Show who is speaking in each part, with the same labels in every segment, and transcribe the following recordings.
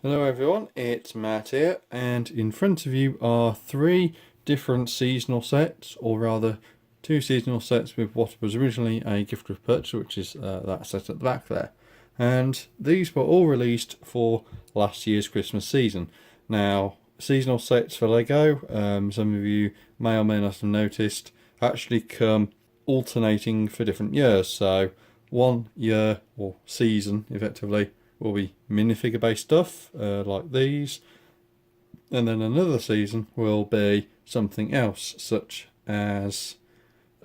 Speaker 1: Hello everyone, it's Matt here, and in front of you are three different seasonal sets, or rather two seasonal sets with what was originally a gift with purchase, which is that set at the back there. And these were all released for last year's Christmas season. Now, seasonal sets for Lego, some of you may or may not have noticed, actually come alternating for different years. So, one year, or season effectively, will be minifigure based stuff like these, and then another season will be something else, such as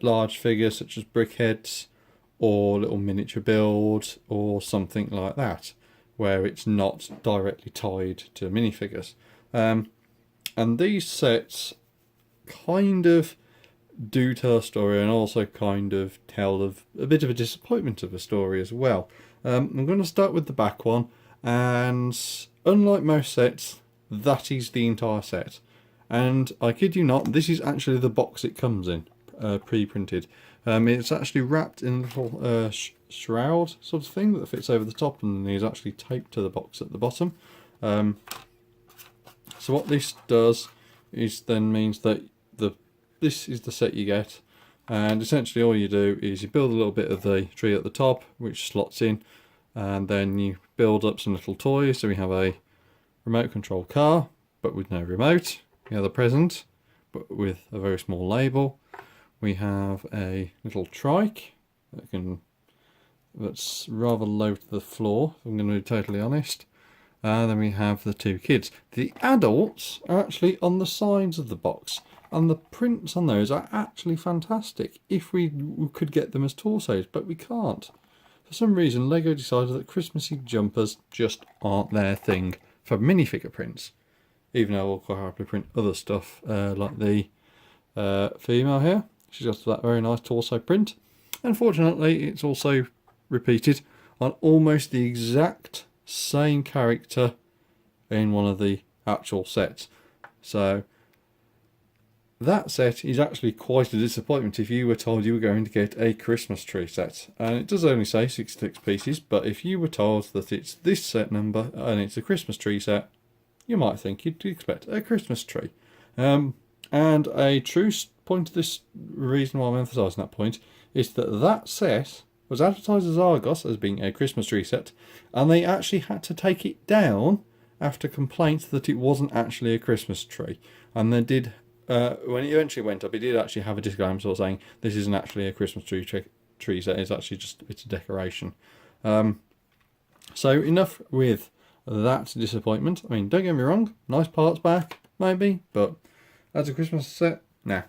Speaker 1: large figures such as brickheads or little miniature builds or something like that, where it's not directly tied to minifigures. And these sets kind of do tell a story and also kind of tell of a bit of a disappointment of a story as well. I'm going to start with the back one, and unlike most sets, that is the entire set. And I kid you not, this is actually the box it comes in, pre-printed. It's actually wrapped in a little shroud sort of thing that fits over the top and is actually taped to the box at the bottom. So what this does is then means that this is the set you get, and essentially all you do is you build a little bit of the tree at the top which slots in, and then you build up some little toys. So we have a remote control car but with no remote, we have the present but with a very small label, we have a little trike that's rather low to the floor, if I'm going to be totally honest. And then we have the two kids. The adults are actually on the sides of the box, and the prints on those are actually fantastic if we could get them as torsos, but we can't. For some reason, Lego decided that Christmassy jumpers just aren't their thing for minifigure prints, even though we'll quite happily print other stuff, like the female here. She's got that very nice torso print. Unfortunately, it's also repeated on almost the exact same character in one of the actual sets. So that set is actually quite a disappointment if you were told you were going to get a Christmas tree set. And it does only say 66 pieces, but if you were told that it's this set number and it's a Christmas tree set, you might think you'd expect a Christmas tree. And a true point of this, reason why I'm emphasising that point, is that that set was advertised as Argos as being a Christmas tree set, and they actually had to take it down after complaints that it wasn't actually a Christmas tree. And they did, when it eventually went up, it did actually have a disclaimer sort of saying this isn't actually a Christmas tree set, it's actually just a bit of decoration. So enough with that disappointment. I mean, don't get me wrong, nice parts back, maybe, but as a Christmas set, nah.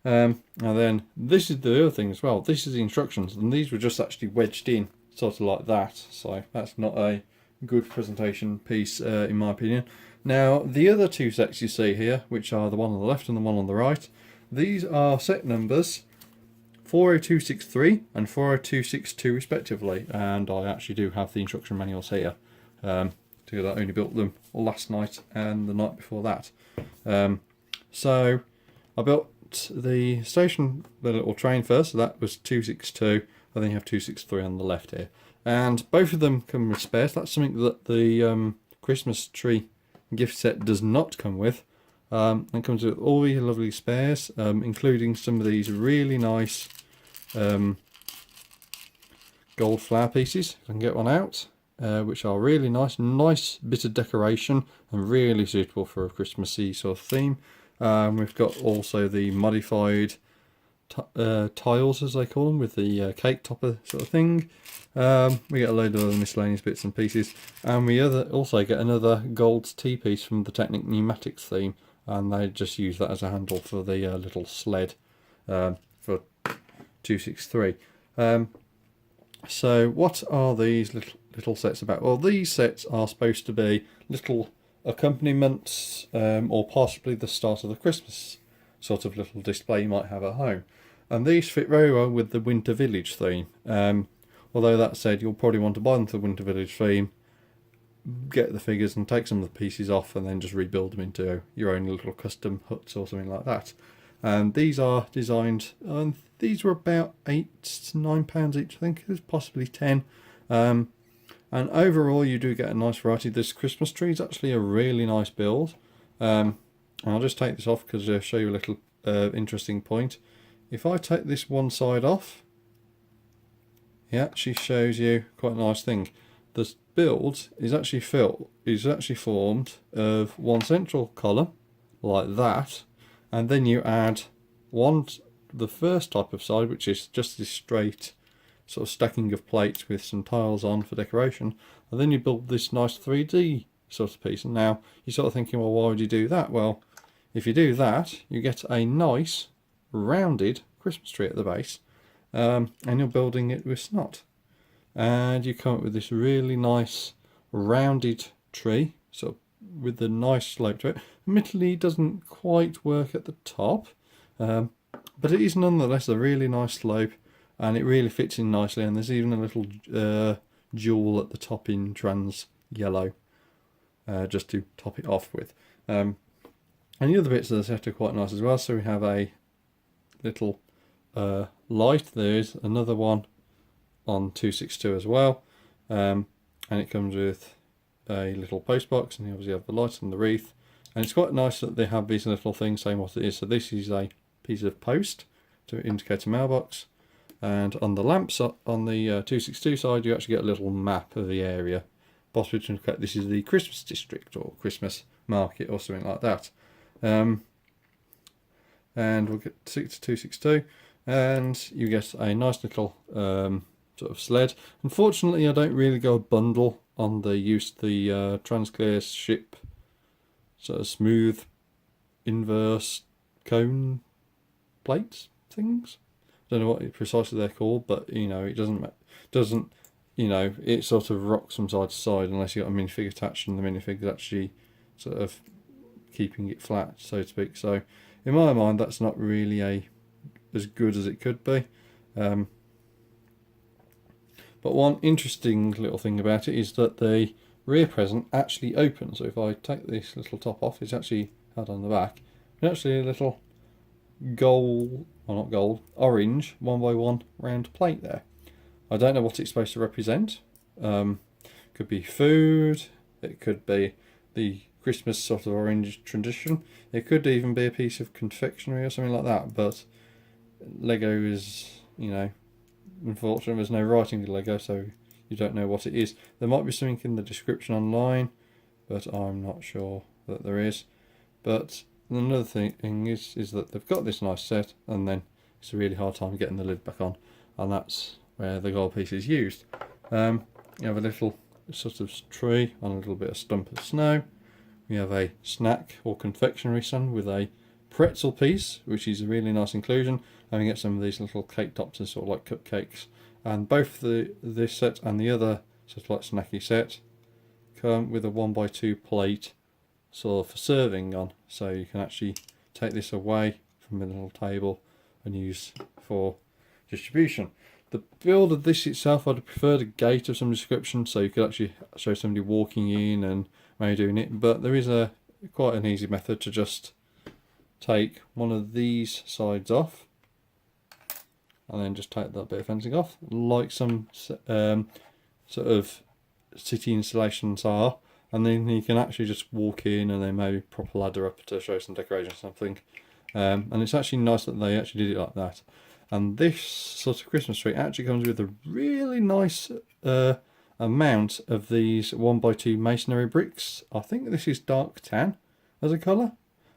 Speaker 1: And then this is the other thing as well. This is the instructions, and these were just actually wedged in, sort of like that. So that's not a good presentation piece, in my opinion. Now, the other two sets you see here, which are the one on the left and the one on the right, these are set numbers 40263 and 40262 respectively. And I actually do have the instruction manuals here, because I only built them last night and the night before that. So I built the station, the little train first, so that was 262, and then you have 263 on the left here. And both of them come with spares. That's something that the Christmas tree gift set does not come with. It comes with all these lovely spares, including some of these really nice gold flower pieces, if I can get one out, which are really nice bit of decoration and really suitable for a Christmassy sort of theme. We've got also the modified tiles, as they call them, with the cake topper sort of thing. We get a load of other miscellaneous bits and pieces, and we also get another gold T-piece from the Technic Pneumatics theme, and they just use that as a handle for the little sled for 263. So what are these little sets about? Well, these sets are supposed to be little accompaniments, or possibly the start of the Christmas sort of little display you might have at home. And these fit very well with the Winter Village theme. Although that said, you'll probably want to buy them for the Winter Village theme, get the figures and take some of the pieces off and then just rebuild them into your own little custom huts or something like that. And these are designed, these were about £8 to £9 each, I think, it was possibly 10. And overall, you do get a nice variety. This Christmas tree is actually a really nice build. And I'll just take this off because I'll show you a little interesting point. If I take this one side off, it actually shows you quite a nice thing. This build is actually formed of one central column, like that, and then you add the first type of side, which is just this straight sort of stacking of plates with some tiles on for decoration, and then you build this nice 3D sort of piece. And now you're sort of thinking, well, why would you do that? Well, if you do that, you get a nice rounded Christmas tree at the base, and you're building it with snot, and you come up with this really nice rounded tree, sort of with a nice slope to it. Admittedly, it doesn't quite work at the top, but it is nonetheless a really nice slope, and it really fits in nicely. And there's even a little jewel at the top in trans yellow, just to top it off with. And the other bits of the set are quite nice as well. So we have a little light. There's another one on 262 as well, and it comes with a little post box, and you obviously have the light and the wreath. And it's quite nice that they have these little things saying what it is. So this is a piece of post to indicate a mailbox, and on the lamps on the 262 side, you actually get a little map of the area, possibly to indicate this is the Christmas district or Christmas market or something like that. And we'll get to 262, and you get a nice little sort of sled. Unfortunately, I don't really go a bundle on the Transclear ship sort of smooth inverse cone plates things. Don't know what precisely they're called, but you know, it doesn't you know, it sort of rocks from side to side unless you've got a minifig attached, and the minifig is actually sort of keeping it flat, so to speak. So in my mind, that's not really as good as it could be. But one interesting little thing about it is that the rear present actually opens. So if I take this little top off, it's actually had on the back. And actually a little orange 1x1 round plate there. I don't know what it's supposed to represent. Could be food, it could be the Christmas sort of orange tradition, it could even be a piece of confectionery or something like that, but Lego is, you know, unfortunately there's no writing in Lego, so you don't know what it is. There might be something in the description online, but I'm not sure that there is. But another thing is that they've got this nice set, and then it's a really hard time getting the lid back on, and that's where the gold piece is used. You have a little sort of tree on a little bit of stump of snow. We have a snack or confectionery stand with a pretzel piece, which is a really nice inclusion, and we get some of these little cake tops and sort of like cupcakes. And both this set and the other sort of like snacky set come with a 1x2 plate sort of for serving on, so you can actually take this away from the little table and use for distribution. The build of this itself, I'd prefer a gate of some description, so you could actually show somebody walking in and maybe doing it, but there is quite an easy method to just take one of these sides off and then just take that bit of fencing off, like some sort of city installations are, and then you can actually just walk in and then maybe prop a ladder up to show some decoration or something. And it's actually nice that they actually did it like that. And this sort of Christmas tree actually comes with a really nice amount of these 1x2 masonry bricks. I think this is dark tan as a colour.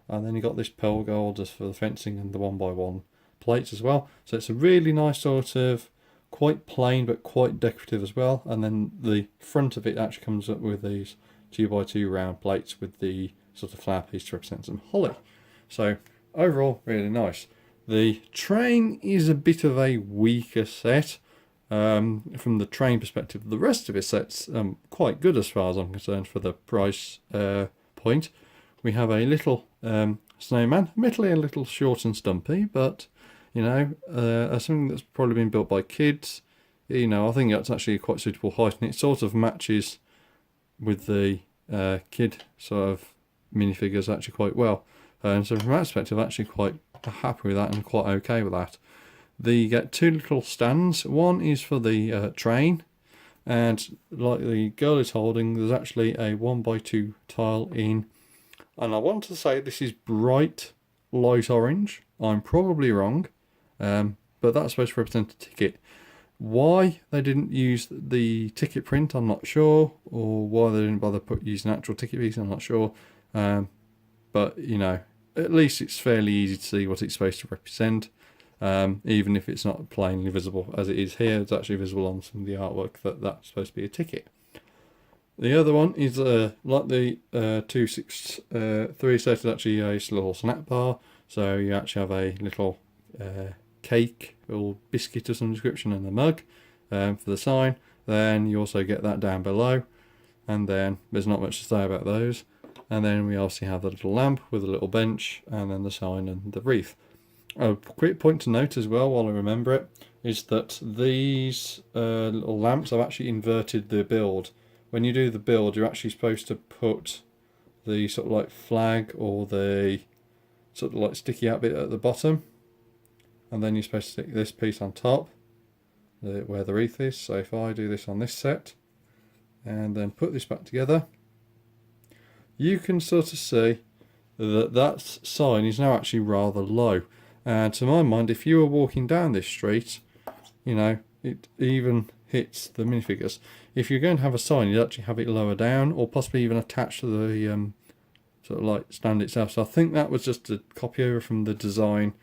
Speaker 1: And then you got this pearl gold just for the fencing and the 1x1 plates as well. So it's a really nice sort of quite plain but quite decorative as well. And then the front of it actually comes up with these 2x2 round plates with the sort of flower piece to represent some holly. So overall, really nice. The train is a bit of a weaker set from the train perspective. The rest of his set's quite good as far as I'm concerned for the price point. We have a little snowman, admittedly a little short and stumpy, but you know, something that's probably been built by kids. You know, I think that's actually quite suitable height, and it sort of matches with the kid sort of minifigures actually quite well. And so from that perspective, I'm actually quite happy with that and quite okay with that. You get two little stands. One is for the train, and like the girl is holding, there's actually a 1x2 tile in, and I want to say this is bright light orange. I'm probably wrong, but that's supposed to represent a ticket. Why they didn't use the ticket print, I'm not sure, or why they didn't bother using an actual ticket piece, I'm not sure. But you know, at least it's fairly easy to see what it's supposed to represent, even if it's not plainly visible as it is here. It's actually visible on some of the artwork that that's supposed to be a ticket. The other one is like the 263 set, is actually a little snack bar. So you actually have a little cake or biscuit of some description and a mug for the sign. Then you also get that down below, and then there's not much to say about those. And then we obviously have the little lamp with a little bench, and then the sign and the wreath. A quick point to note as well, while I remember it, is that these little lamps have actually inverted the build. When you do the build, you're actually supposed to put the sort of like flag or the sort of like sticky out bit at the bottom, and then you're supposed to stick this piece on top where the wreath is. So if I do this on this set and then put this back together, you can sort of see that that sign is now actually rather low. And to my mind, if you were walking down this street, you know, it even hits the minifigures. If you're going to have a sign, you'd actually have it lower down, or possibly even attached to the sort of like stand itself. So I think that was just a copy over from the design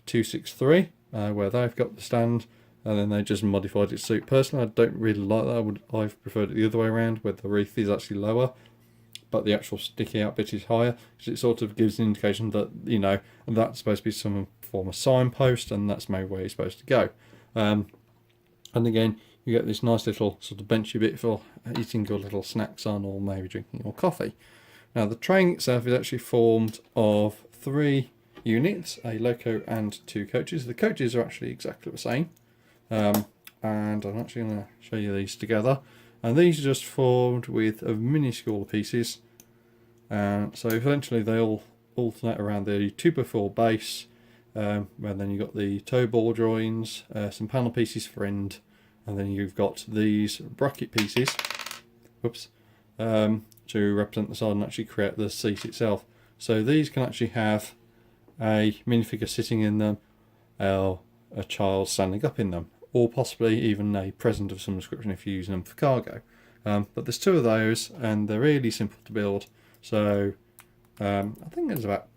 Speaker 1: 263, where they've got the stand, and then they just modified it to suit. Personally, I don't really like that. I've preferred it the other way around, where the wreath is actually lower, but the actual sticky out bit is higher, because it sort of gives an indication that, you know, that's supposed to be some form of signpost, and that's maybe where you're supposed to go. And again, you get this nice little sort of benchy bit for eating your little snacks on, or maybe drinking your coffee. Now the train itself is actually formed of 3 units, a loco and 2 coaches. The coaches are actually exactly the same, and I'm actually going to show you these together. And these are just formed with minuscule pieces, so eventually they all alternate around the 2x4 base, and then you've got the toe ball joins, some panel pieces for end, and then you've got these bracket pieces, whoops, to represent the side and actually create the seat itself. So these can actually have a minifigure sitting in them, or a child standing up in them, or possibly even a present of some description if you're using them for cargo. But there's 2 of those, and they're really simple to build. So I think there's about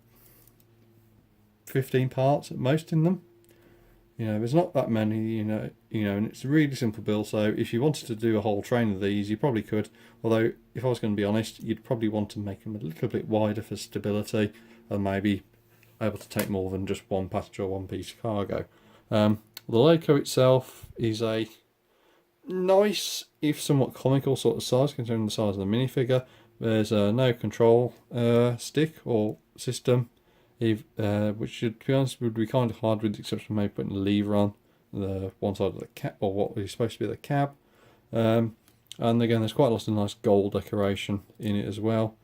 Speaker 1: 15 parts at most in them. You know, there's not that many, you know, and it's a really simple build. So if you wanted to do a whole train of these, you probably could. Although, if I was going to be honest, you'd probably want to make them a little bit wider for stability, and maybe able to take more than just one passenger or one piece of cargo. The loco itself is a nice, if somewhat comical sort of size, considering the size of the minifigure. There's no control stick or system, which should, to be honest, would be kind of hard, with the exception of maybe putting a lever on the one side of the cab, or what is supposed to be the cab. And again, there's quite a lot of nice gold decoration in it as well.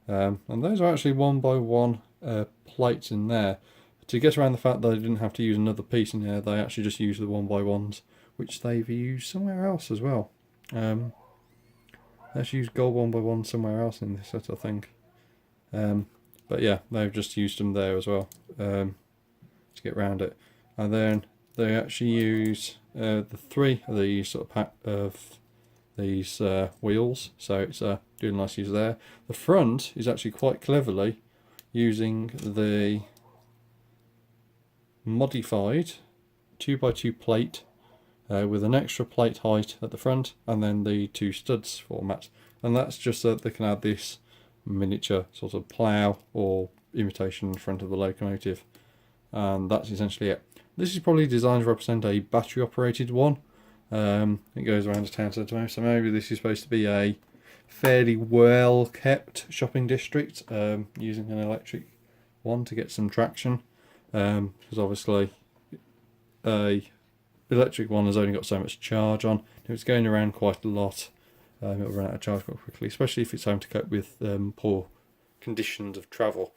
Speaker 1: And those are actually 1x1 plates in there. To get around the fact that they didn't have to use another piece in there, they actually just used the 1x1s, which they've used somewhere else as well. They actually used gold 1x1 somewhere else in this set, I think. But yeah, they've just used them there as well, to get around it. And then they actually use the 3 of these sort of pack of these wheels, so it's doing nice use there. The front is actually quite cleverly using the modified 2x2 plate with an extra plate height at the front, and then the 2 studs format, and that's just so that they can add this miniature sort of plough or imitation front of the locomotive, and that's essentially it. This is probably designed to represent a battery operated one. It goes around the town centre, so maybe this is supposed to be a fairly well kept shopping district, using an electric one to get some traction, because obviously a electric one has only got so much charge on. If it's going around quite a lot, it'll run out of charge quite quickly, especially if it's having to cope with poor conditions of travel.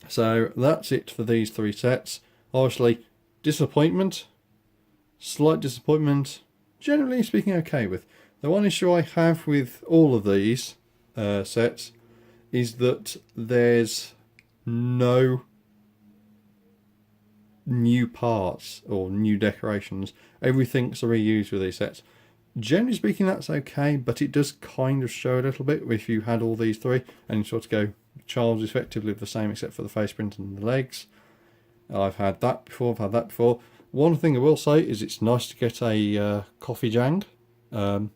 Speaker 1: So that's it for these 3 sets. Obviously, disappointment, slight disappointment, generally speaking okay with. The one issue I have with all of these sets is that there's no new parts or new decorations. Everything's reused with these sets. Generally speaking, that's okay, but it does kind of show a little bit if you had all these three and you sort of go, Charles is effectively the same except for the face print and the legs. I've had that before. One thing I will say is it's nice to get a coffee jang, so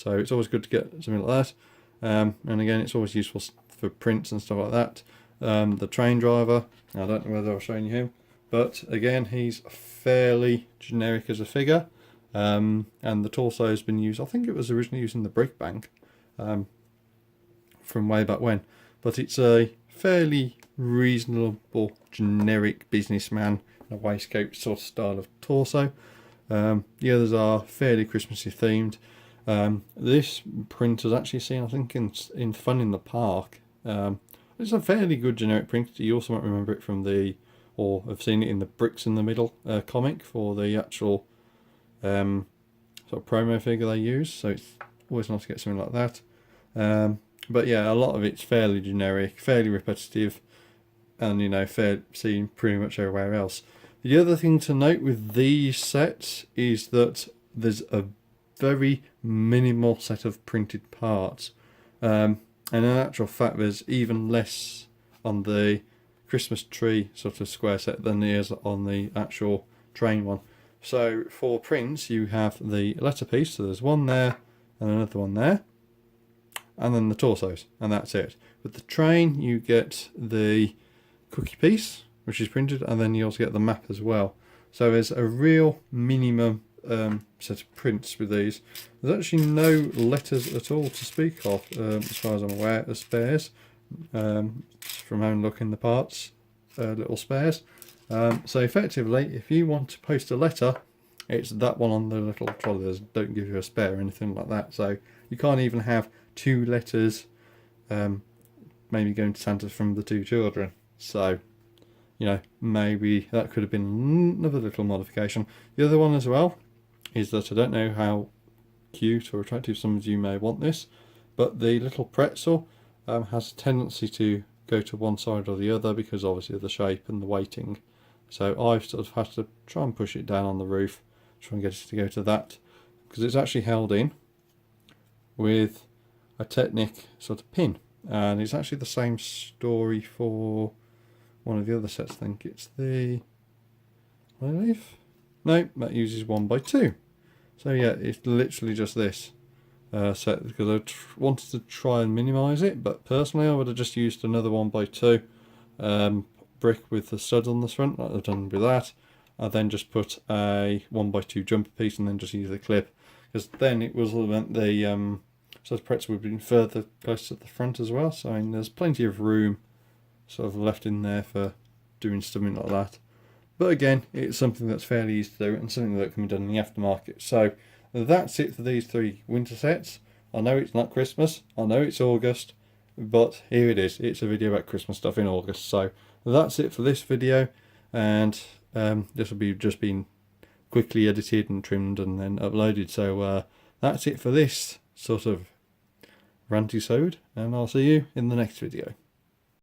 Speaker 1: it's always good to get something like that. And again, it's always useful for prints and stuff like that. The train driver, I don't know whether I've shown you him, but again, he's fairly generic as a figure. And the torso has been used, I think it was originally used in the brick bank from way back when, but it's a fairly reasonable generic businessman in a waistcoat sort of style of torso. The others are fairly Christmassy themed. This print is actually seen, I think, in Fun in the Park. It's a fairly good generic print. You also might remember it from or have seen it in the Bricks in the Middle comic for the actual sort of promo figure they use, so it's always nice to get something like that. But yeah, a lot of it's fairly generic, fairly repetitive, and seen pretty much everywhere else. The other thing to note with these sets is that there's a very minimal set of printed parts, and in actual fact there's even less on the Christmas tree sort of square set than there is on the actual train one. So for prints, you have the letter piece, so there's one there and another one there, and then the torsos, and that's it. With the train, you get the cookie piece, which is printed, and then you also get the map as well. So there's a real minimum set of prints with these. There's actually no letters at all to speak of, as far as I'm aware, as spares, from having a look in the parts, little spares. So effectively, if you want to post a letter, it's that one on the little trolley. They don't give you a spare or anything like that. So you can't even have two letters maybe going to Santa from the two children. So, maybe that could have been another little modification. The other one as well is that I don't know how cute or attractive some of you may want this, but the little pretzel has a tendency to go to one side or the other because obviously of the shape and the weighting. So I've sort of had to try and push it down on the roof, try and get it to go to that, because it's actually held in with a Technic sort of pin, and it's actually the same story for one of the other sets. I think it's the leaf. No, that uses 1x2. So yeah, it's literally just this set, because I wanted to try and minimise it, but personally I would have just used another 1x2 brick with the stud on the front, like I've done with that. I then just put a 1x2 jumper piece and then just use the clip, because then it was meant the sort of pretzel would have been further close to the front as well. So I mean, there's plenty of room sort of left in there for doing something like that. But again, it's something that's fairly easy to do and something that can be done in the aftermarket. So that's it for these three winter sets. I know it's not Christmas, I know it's August, but here it is. It's a video about Christmas stuff in August. So that's it for this video, and this will be just been quickly edited and trimmed and then uploaded. So that's it for this sort of ranty-sode, and I'll see you in the next video.